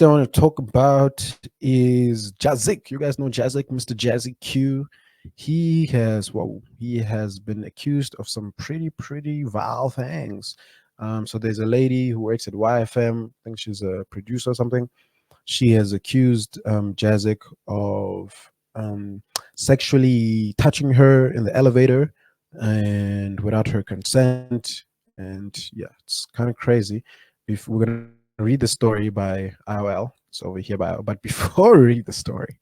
I want to talk about is JazziQ. You guys know JazziQ, Mr. JazziQ. He has been accused of some pretty vile things. So there's a lady who works at YFM. I think she's a producer or something. She has accused JazziQ of sexually touching her in the elevator and without her consent. And yeah, it's kind of crazy. We're gonna read the story by IOL. It's over here by IOL. But before we read the story,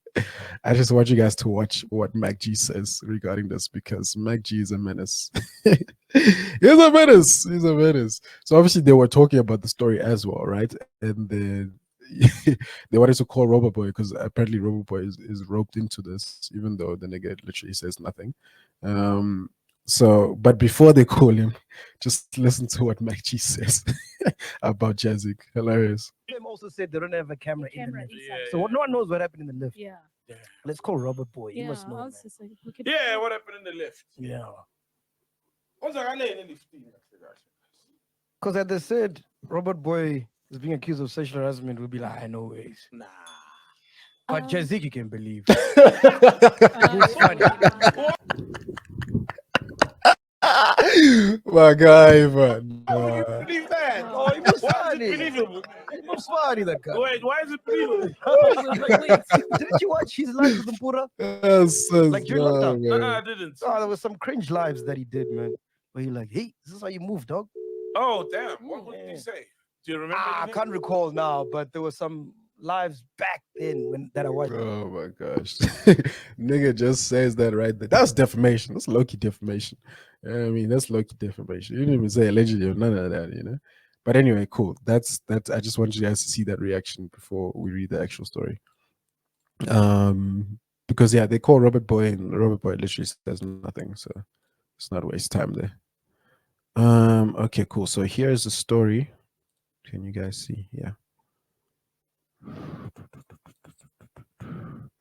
I just want you guys to watch what MacG says regarding this because MacG is a menace. He's a menace. He's a menace. So obviously they were talking about the story as well, right? And then they wanted to call Roboboy because apparently Roboboy is roped into this, even though the nigga literally says nothing. So, but before they call him, just listen to what MacG says about JazziQ. Hilarious. Them also said they don't have a camera in the Camera, lift. exactly. So no one knows what happened in the lift. Yeah. Let's call Robert Boy. He Yeah. must I know. was Man. just like, look at Yeah, what happened in the lift? Yeah. What's that name in the lift? Because as they said, Robert Boy is being accused of sexual harassment. We'll be like, I know ways. Nah. But Um, JazziQ can believe. My guy, man. How would you believe that? Oh, he was Why is funny. it believable? He was funny, that guy. Wait, why is it believable? Didn't you watch his live with Mpura? Yes, Like during lockdown? man. I didn't. Oh, there was some cringe lives that he did, man. Where he like, hey, this is how you move, dog. Oh, damn. What did he say? Do you remember? I anything? can't recall now, but there was some lives back then when that I watched. Oh my gosh. Nigga just says that right there. That's defamation. That's low-key defamation. I mean, that's low-key defamation. You didn't even say allegedly or none of that, you know? But anyway, cool. That's I just want you guys to see that reaction before we read the actual story. Because yeah, they call Robert Boy and Robert Boy literally says nothing, so it's not waste time there. Okay, cool. So here's the story. Can you guys see? Yeah.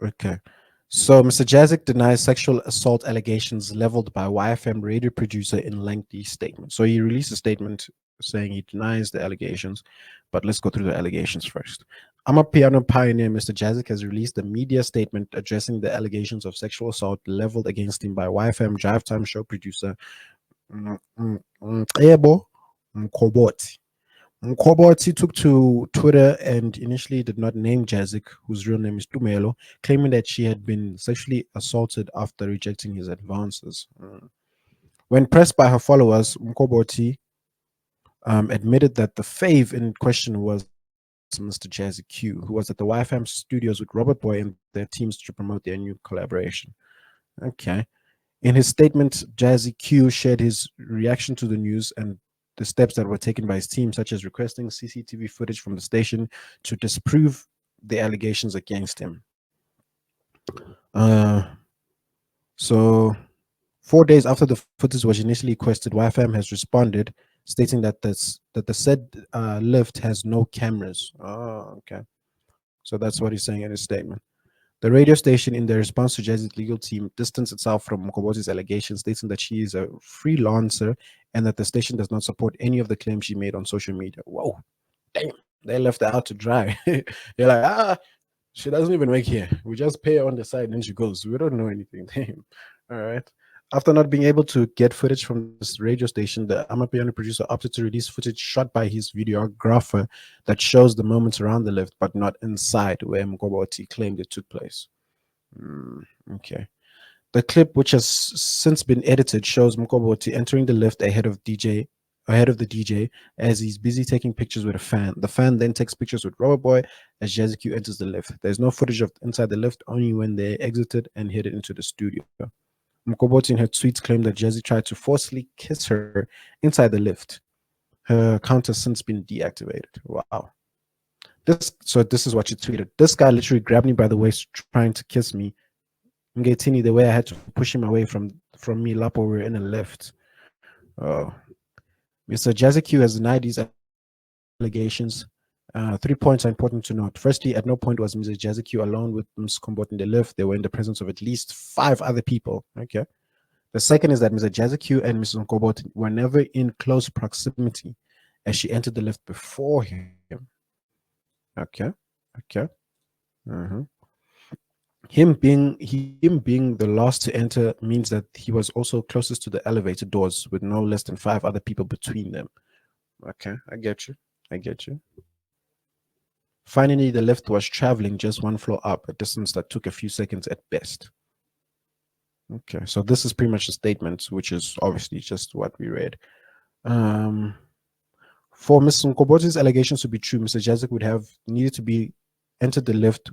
Okay. So Mr. JazziQ denies sexual assault allegations leveled by YFM radio producer in lengthy statement. So he released a statement saying he denies the allegations, but let's go through the allegations first. I'm a piano pioneer. Mr. JazziQ has released a media statement addressing the allegations of sexual assault leveled against him by YFM Drive Time show producer Ebo Mkoboti. Mkoboti took to Twitter and initially did not name JazziQ, whose real name is Tumelo, claiming that she had been sexually assaulted after rejecting his advances. When pressed by her followers, Mkoboti admitted that the fave in question was Mr. JazziQ, who was at the YFM studios with Robert Boy and their teams to promote their new collaboration. Okay. In his statement, JazziQ shared his reaction to the news and the steps that were taken by his team, such as requesting CCTV footage from the station to disprove the allegations against him. So 4 days after the footage was initially requested, YFM has responded, stating that the said lift has no cameras. Oh, okay. So that's what he's saying in his statement. The radio station, in their response to JazziQ's legal team, distanced itself from Mkoboti's allegations, stating that she is a freelancer and that the station does not support any of the claims she made on social media. Whoa, damn, they left her out to dry. You're like, she doesn't even work here. We just pay her on the side and she goes. We don't know anything. Damn. All right. After not being able to get footage from this radio station, the Amapiano producer opted to release footage shot by his videographer that shows the moments around the lift, but not inside where Mkoboti claimed it took place. Okay. The clip, which has since been edited, shows Mkoboti entering the lift ahead of the DJ as he's busy taking pictures with a fan. The fan then takes pictures with Robert Boy as JazziQ enters the lift. There's no footage of inside the lift, only when they exited and headed into the studio. Mkoboti in her tweets claimed that JazziQ tried to forcefully kiss her inside the lift. Her account has since been deactivated. Wow. This is what she tweeted. This guy literally grabbed me by the waist trying to kiss me. Ngetini, the way I had to push him away from me, Lapo, we were in a lift. Oh. Mr. JazziQ has denied these allegations. 3 points are important to note. Firstly, at no point was Mr. JazziQ alone with Ms. Kombot in the lift. They were in the presence of at least 5 other people. Okay. The second is that Mr. JazziQ and Mrs. Kombot were never in close proximity as she entered the lift before him. Okay. Okay. Uh-huh. Him being the last to enter means that he was also closest to the elevator doors with no less than five other people between them. Okay, I get you. I get you. Finally, the lift was traveling just one floor up, a distance that took a few seconds at best. Okay, so this is pretty much a statement, which is obviously just what we read. Um, for Mr. Nkoboti's allegations to be true, Mr. JazziQ would have needed to be entered the lift,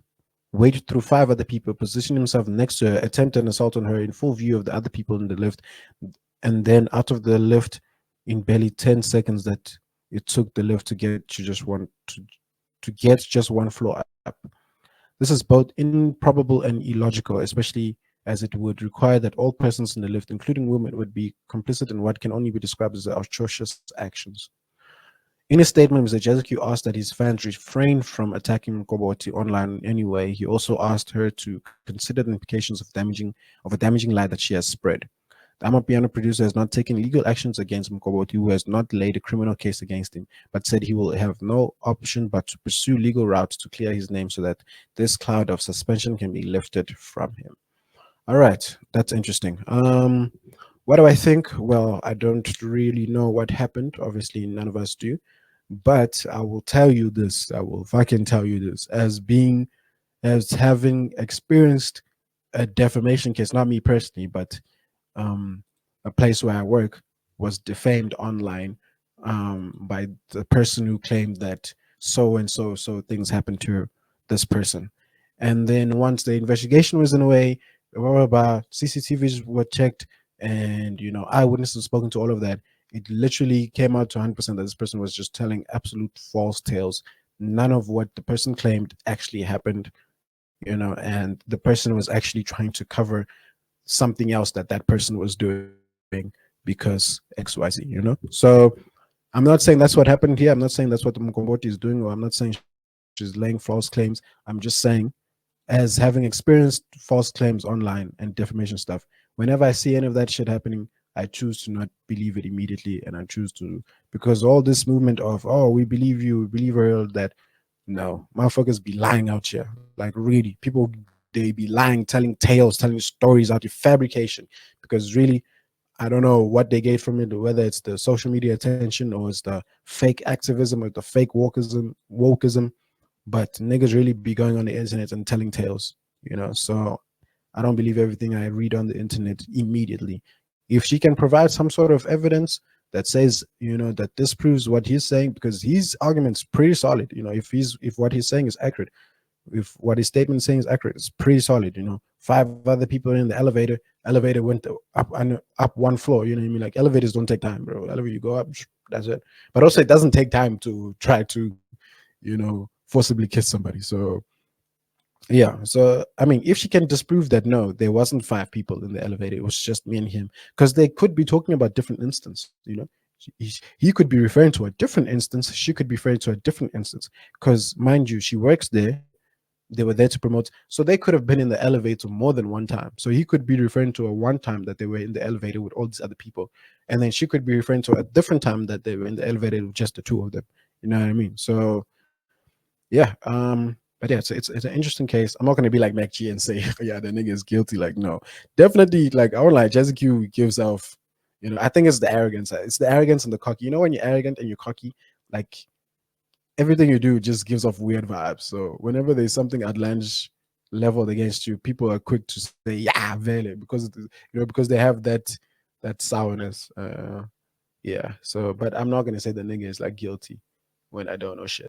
waited through five other people, positioned himself next to her, attempted an assault on her in full view of the other people in the lift, and then out of the lift in barely 10 seconds that it took the lift to get to just one to get just one floor up. This is both improbable and illogical, especially as it would require that all persons in the lift, including women, would be complicit in what can only be described as atrocious actions. In his statement, Mr. JazziQ asked that his fans refrain from attacking Mkoboti online anyway. He also asked her to consider the implications of a damaging lie that she has spread. The Amapiano producer has not taken legal actions against Mkoboti, who has not laid a criminal case against him, but said he will have no option but to pursue legal routes to clear his name so that this cloud of suspension can be lifted from him. All right, that's interesting. What do I think? Well, I don't really know what happened. Obviously, none of us do. But I will tell you this. I will fucking tell you this. As having experienced a defamation case, not me personally, but um, a place where I work was defamed online by the person who claimed that so and so things happened to this person. And then once the investigation was in a way, blah, blah, blah, CCTVs were checked, and eyewitnesses spoken to all of that. It literally came out to 100% that this person was just telling absolute false tales. None of what the person claimed actually happened, and the person was actually trying to cover something else that that person was doing because XYZ. So I'm not saying that's what happened here. I'm not saying that's what the Mkomboti is doing, or I'm not saying she's laying false claims. I'm just saying, as having experienced false claims online and defamation stuff, whenever I see any of that shit happening, I choose to not believe it immediately, and I choose to, because all this movement of, oh, we believe you, we believe her, that no, motherfuckers be lying out here. Like, really, people, they be lying, telling tales, telling stories out of fabrication, because really, I don't know what they get from it, whether it's the social media attention or it's the fake activism or the fake wokeism, but niggas really be going on the internet and telling tales, So I don't believe everything I read on the internet immediately. If she can provide some sort of evidence that says, that disproves what he's saying, because his argument's pretty solid, if what he's saying is accurate, if what his statement is saying is accurate, it's pretty solid. Five other people in the elevator went up one floor. You know what I mean? Like, elevators don't take time, bro. Elevator, you go up, that's it. But also, it doesn't take time to try to, forcibly kiss somebody. So yeah. So I mean, if she can disprove that no, there wasn't five people in the elevator, it was just me and him, because they could be talking about different instances. He could be referring to a different instance, she could be referring to a different instance, because mind you, she works there, they were there to promote, so they could have been in the elevator more than one time. So he could be referring to a one time that they were in the elevator with all these other people, and then she could be referring to a different time that they were in the elevator with just the two of them. You know what I mean? So yeah, but yeah, it's an interesting case. I'm not gonna be like MacG and say, yeah, the nigga is guilty. Like, no, definitely. Like, I won't lie, JazziQ gives off, I think it's the arrogance. It's the arrogance and the cocky. When you're arrogant and you're cocky, like, everything you do just gives off weird vibes. So whenever there's something outlandish leveled against you, people are quick to say, yeah, vele, because they have that sourness. Yeah. So, but I'm not gonna say the nigga is like guilty when I don't know shit.